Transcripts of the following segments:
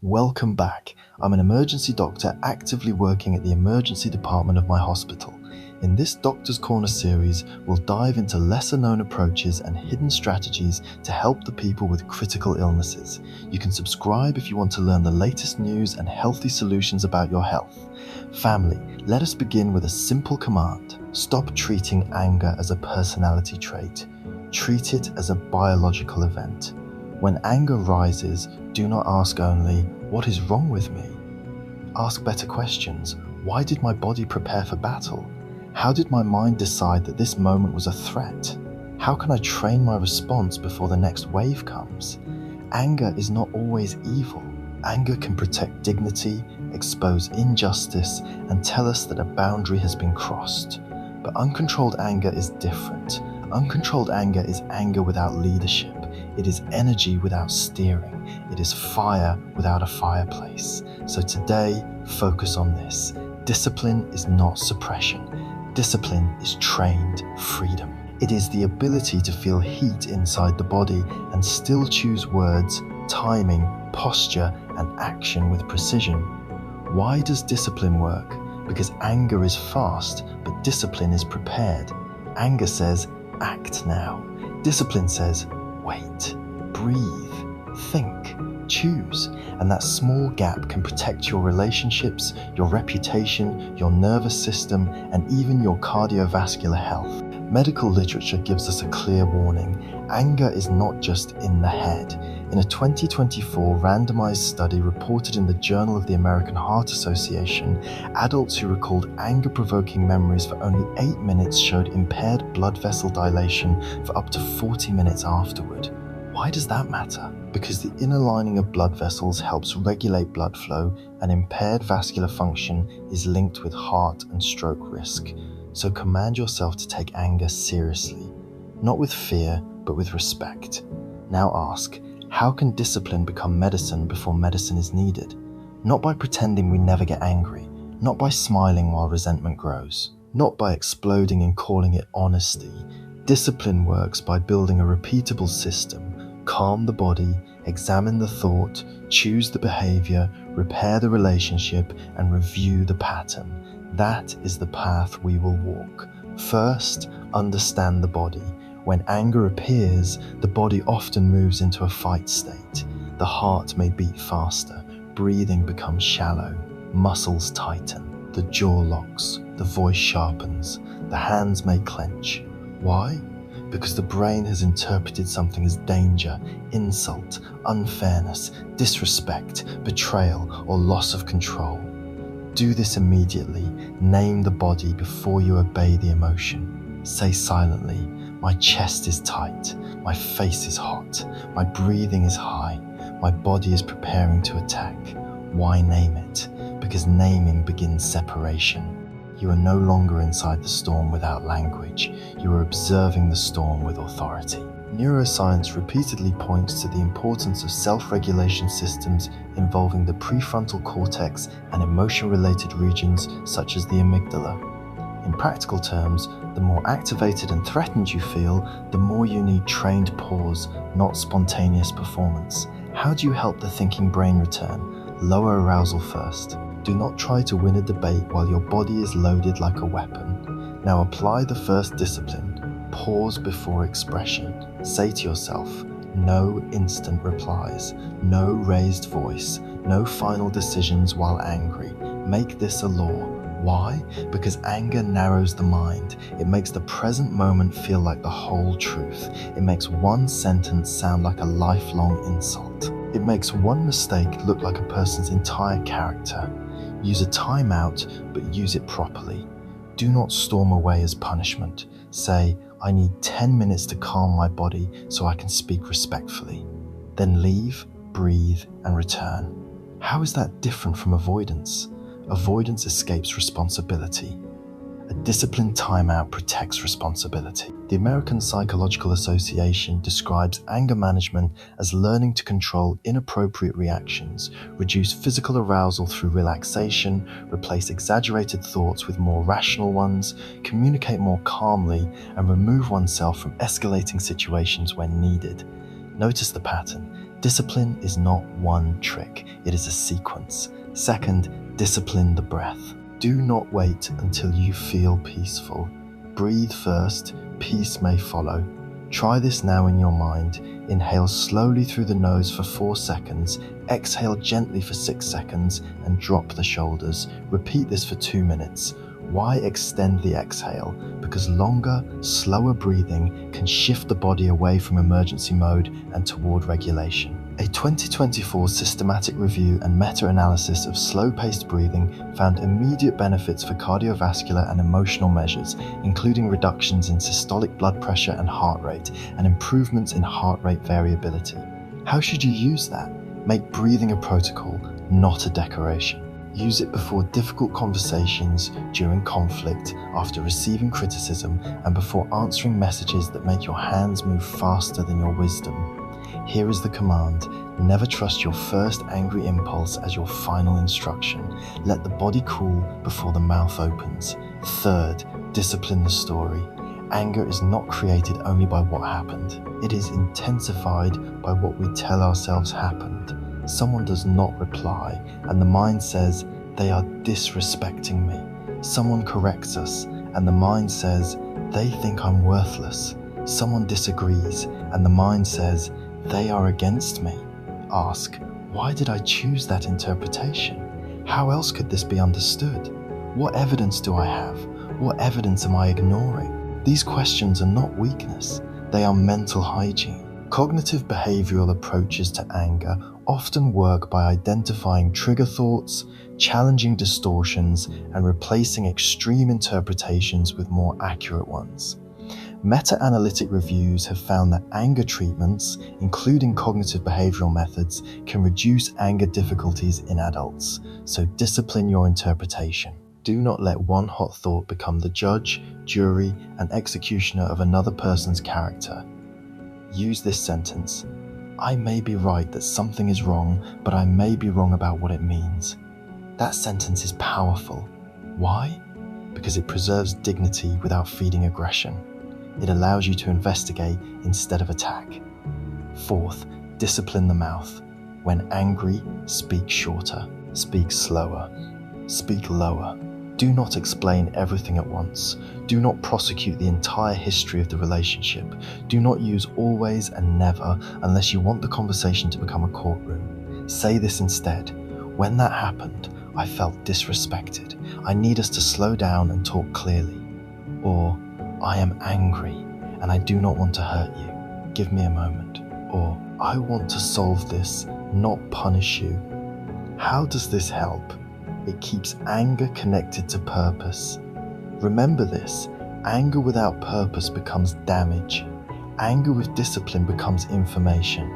Welcome back. I'm an emergency doctor actively working at the emergency department of my hospital. In this Doctor's Corner series, we'll dive into lesser known approaches and hidden strategies to help the people with critical illnesses. You can subscribe if you want to learn the latest news and healthy solutions about your health. Family, let us begin with a simple command. Stop treating anger as a personality trait. Treat it as a biological event. When anger rises, do not ask only, "What is wrong with me?" Ask better questions. Why did my body prepare for battle? How did my mind decide that this moment was a threat? How can I train my response before the next wave comes? Anger is not always evil. Anger can protect dignity, expose injustice, and tell us that a boundary has been crossed. But uncontrolled anger is different. Uncontrolled anger is anger without leadership. It is energy without steering. It is fire without a fireplace. So today, focus on this. Discipline is not suppression. Discipline is trained freedom. It is the ability to feel heat inside the body and still choose words, timing, posture, and action with precision. Why does discipline work? Because anger is fast, but discipline is prepared. Anger says, act now. Discipline says, wait, breathe, think, choose. And that small gap can protect your relationships, your reputation, your nervous system, and even your cardiovascular health. Medical literature gives us a clear warning. Anger is not just in the head. In a 2024 randomized study reported in the Journal of the American Heart Association, adults who recalled anger-provoking memories for only 8 minutes showed impaired blood vessel dilation for up to 40 minutes afterward. Why does that matter? Because the inner lining of blood vessels helps regulate blood flow, and impaired vascular function is linked with heart and stroke risk. So command yourself to take anger seriously, not with fear, but with respect. Now ask, how can discipline become medicine before medicine is needed? Not by pretending we never get angry, not by smiling while resentment grows, not by exploding and calling it honesty. Discipline works by building a repeatable system. Calm the body, examine the thought, choose the behavior, repair the relationship, and review the pattern. That is the path we will walk. First, understand the body. When anger appears, the body often moves into a fight state. The heart may beat faster, breathing becomes shallow, muscles tighten, the jaw locks, the voice sharpens, the hands may clench. Why? Because the brain has interpreted something as danger, insult, unfairness, disrespect, betrayal, or loss of control. Do this immediately. Name the body before you obey the emotion. Say silently, "My chest is tight, my face is hot, my breathing is high, my body is preparing to attack." Why name it? Because naming begins separation. You are no longer inside the storm without language. You are observing the storm with authority. Neuroscience repeatedly points to the importance of self-regulation systems involving the prefrontal cortex and emotion-related regions such as the amygdala. In practical terms, the more activated and threatened you feel, the more you need trained pause, not spontaneous performance. How do you help the thinking brain return? Lower arousal first. Do not try to win a debate while your body is loaded like a weapon. Now apply the first discipline. Pause before expression. Say to yourself, no instant replies, no raised voice, no final decisions while angry. Make this a law. Why? Because anger narrows the mind. It makes the present moment feel like the whole truth. It makes one sentence sound like a lifelong insult. It makes one mistake look like a person's entire character. Use a timeout, but use it properly. Do not storm away as punishment. Say, "I need 10 minutes to calm my body so I can speak respectfully." Then leave, breathe, and return. How is that different from avoidance? Avoidance escapes responsibility. A disciplined timeout protects responsibility. The American Psychological Association describes anger management as learning to control inappropriate reactions, reduce physical arousal through relaxation, replace exaggerated thoughts with more rational ones, communicate more calmly, and remove oneself from escalating situations when needed. Notice the pattern. Discipline is not one trick, it is a sequence. Second, discipline the breath. Do not wait until you feel peaceful. Breathe first, peace may follow. Try this now in your mind. Inhale slowly through the nose for 4 seconds, exhale gently for 6 seconds, and drop the shoulders. Repeat this for 2 minutes. Why extend the exhale? Because longer, slower breathing can shift the body away from emergency mode and toward regulation. A 2024 systematic review and meta-analysis of slow-paced breathing found immediate benefits for cardiovascular and emotional measures, including reductions in systolic blood pressure and heart rate, and improvements in heart rate variability. How should you use that? Make breathing a protocol, not a decoration. Use it before difficult conversations, during conflict, after receiving criticism, and before answering messages that make your hands move faster than your wisdom. Here is the command: never trust your first angry impulse as your final instruction. Let the body cool before the mouth opens. Third, discipline the story. Anger is not created only by what happened. It is intensified by what we tell ourselves happened. Someone does not reply, and the mind says, they are disrespecting me. Someone corrects us, and the mind says, they think I'm worthless. Someone disagrees, and the mind says, they are against me. Ask, why did I choose that interpretation? How else could this be understood? What evidence do I have? What evidence am I ignoring? These questions are not weakness, they are mental hygiene. Cognitive behavioral approaches to anger often work by identifying trigger thoughts, challenging distortions, and replacing extreme interpretations with more accurate ones. Meta-analytic reviews have found that anger treatments, including cognitive behavioral methods, can reduce anger difficulties in adults, so discipline your interpretation. Do not let one hot thought become the judge, jury, and executioner of another person's character. Use this sentence: I may be right that something is wrong, but I may be wrong about what it means. That sentence is powerful. Why? Because it preserves dignity without feeding aggression. It allows you to investigate instead of attack. Fourth, discipline the mouth. When angry, speak shorter, speak slower, speak lower. Do not explain everything at once. Do not prosecute the entire history of the relationship. Do not use always and never unless you want the conversation to become a courtroom. Say this instead: when that happened, I felt disrespected. I need us to slow down and talk clearly. Or, I am angry and I do not want to hurt you. Give me a moment. Or, I want to solve this, not punish you. How does this help? It keeps anger connected to purpose. Remember this: anger without purpose becomes damage. Anger with discipline becomes information.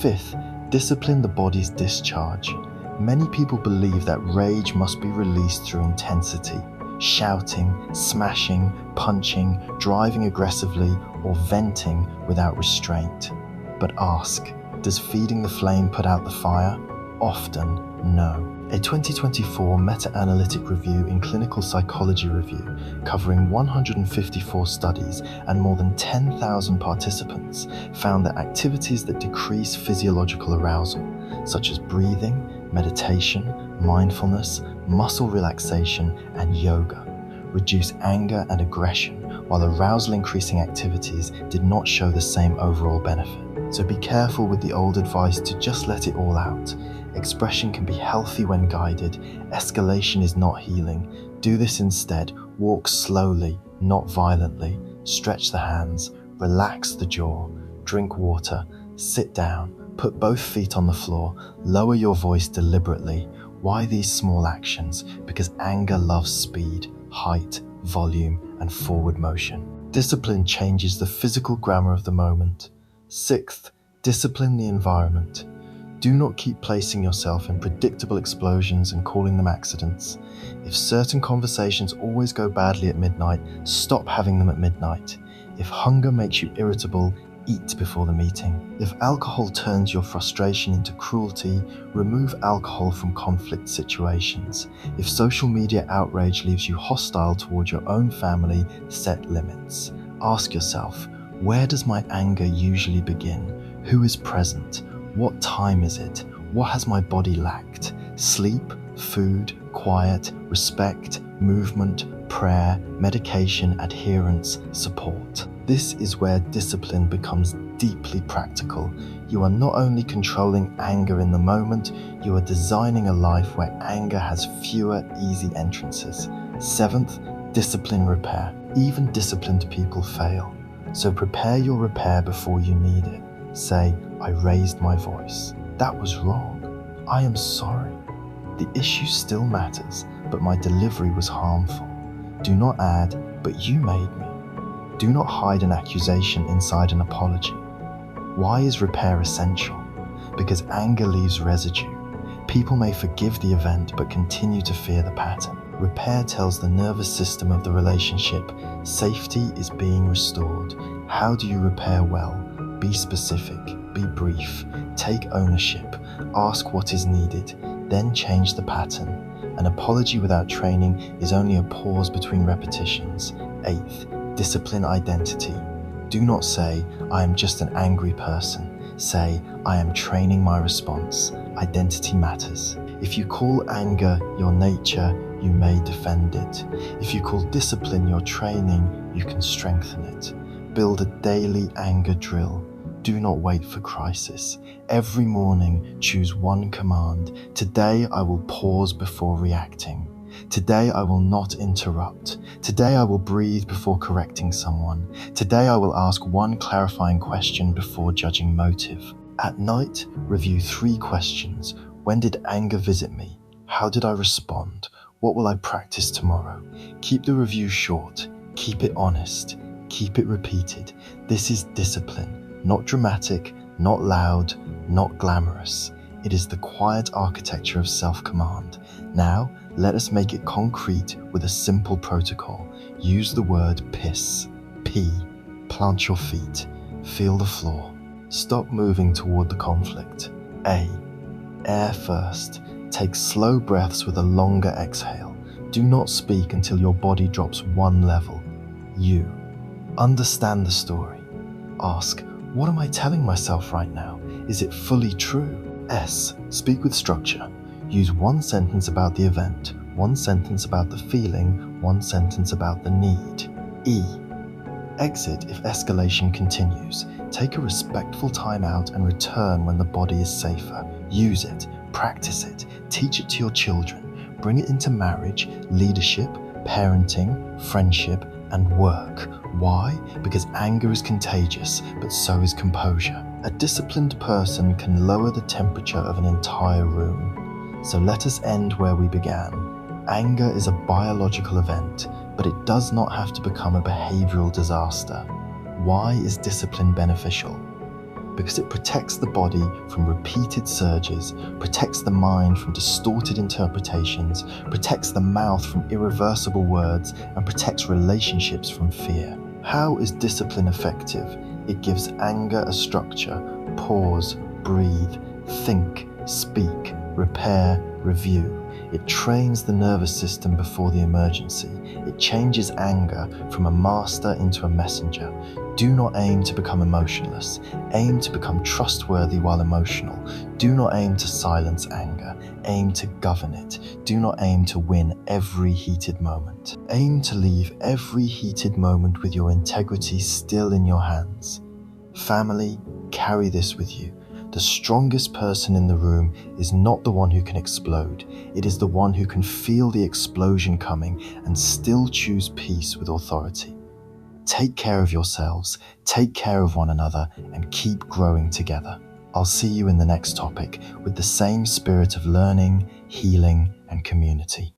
Fifth, discipline the body's discharge. Many people believe that rage must be released through intensity. Shouting, smashing, punching, driving aggressively, or venting without restraint. But ask, does feeding the flame put out the fire? Often, no. A 2024 meta-analytic review in Clinical Psychology Review, covering 154 studies and more than 10,000 participants, found that activities that decrease physiological arousal, such as breathing, meditation, mindfulness, muscle relaxation, and yoga, reduce anger and aggression, while arousal-increasing activities did not show the same overall benefit. So be careful with the old advice to just let it all out. Expression can be healthy when guided. Escalation is not healing. Do this instead. Walk slowly, not violently. Stretch the hands, relax the jaw, drink water, sit down, put both feet on the floor, lower your voice deliberately. Why these small actions? Because anger loves speed, height, volume, and forward motion. Discipline changes the physical grammar of the moment. Sixth, discipline the environment. Do not keep placing yourself in predictable explosions and calling them accidents. If certain conversations always go badly at midnight, stop having them at midnight. If hunger makes you irritable, eat before the meeting. If alcohol turns your frustration into cruelty, remove alcohol from conflict situations. If social media outrage leaves you hostile towards your own family, set limits. Ask yourself, where does my anger usually begin? Who is present? What time is it? What has my body lacked? Sleep, food, quiet, respect, movement, prayer, medication, adherence, support. This is where discipline becomes deeply practical. You are not only controlling anger in the moment, you are designing a life where anger has fewer easy entrances. 7th, discipline repair. Even disciplined people fail. So prepare your repair before you need it. Say, I raised my voice. That was wrong. I am sorry. The issue still matters, but my delivery was harmful. Do not add, but you made me. Do not hide an accusation inside an apology. Why is repair essential? Because anger leaves residue. People may forgive the event but continue to fear the pattern. Repair tells the nervous system of the relationship, safety is being restored. How do you repair well? Be specific, be brief, take ownership, ask what is needed, then change the pattern. An apology without training is only a pause between repetitions. 8th, discipline identity. Do not say, I am just an angry person. Say, I am training my response. Identity matters. If you call anger your nature, you may defend it. If you call discipline your training, you can strengthen it. Build a daily anger drill. Do not wait for crisis. Every morning, choose one command. Today, I will pause before reacting. Today, I will not interrupt. Today, I will breathe before correcting someone. Today, I will ask one clarifying question before judging motive. At night, review 3 questions. When did anger visit me? How did I respond? What will I practice tomorrow? Keep the review short. Keep it honest. Keep it repeated. This is discipline. Not dramatic, not loud, not glamorous. It is the quiet architecture of self-command. Now, let us make it concrete with a simple protocol. Use the word piss, pee, plant your feet, feel the floor. Stop moving toward the conflict. A. Air first. Take slow breaths with a longer exhale. Do not speak until your body drops 1 level. U. Understand the story. Ask, what am I telling myself right now? Is it fully true? S. Speak with structure. Use 1 sentence about the event, 1 sentence about the feeling, 1 sentence about the need. E. Exit if escalation continues. Take a respectful time out and return when the body is safer. Use it, practice it, teach it to your children. Bring it into marriage, leadership, parenting, friendship, and work. Why? Because anger is contagious, but so is composure. A disciplined person can lower the temperature of an entire room. So let us end where we began. Anger is a biological event, but it does not have to become a behavioral disaster. Why is discipline beneficial? Because it protects the body from repeated surges, protects the mind from distorted interpretations, protects the mouth from irreversible words, and protects relationships from fear. How is discipline effective? It gives anger a structure. Pause, breathe, think, speak, repair, review. It trains the nervous system before the emergency. It changes anger from a master into a messenger. Do not aim to become emotionless. Aim to become trustworthy while emotional. Do not aim to silence anger. Aim to govern it. Do not aim to win every heated moment. Aim to leave every heated moment with your integrity still in your hands. Family, carry this with you. The strongest person in the room is not the one who can explode. It is the one who can feel the explosion coming and still choose peace with authority. Take care of yourselves, take care of one another, and keep growing together. I'll see you in the next topic with the same spirit of learning, healing, and community.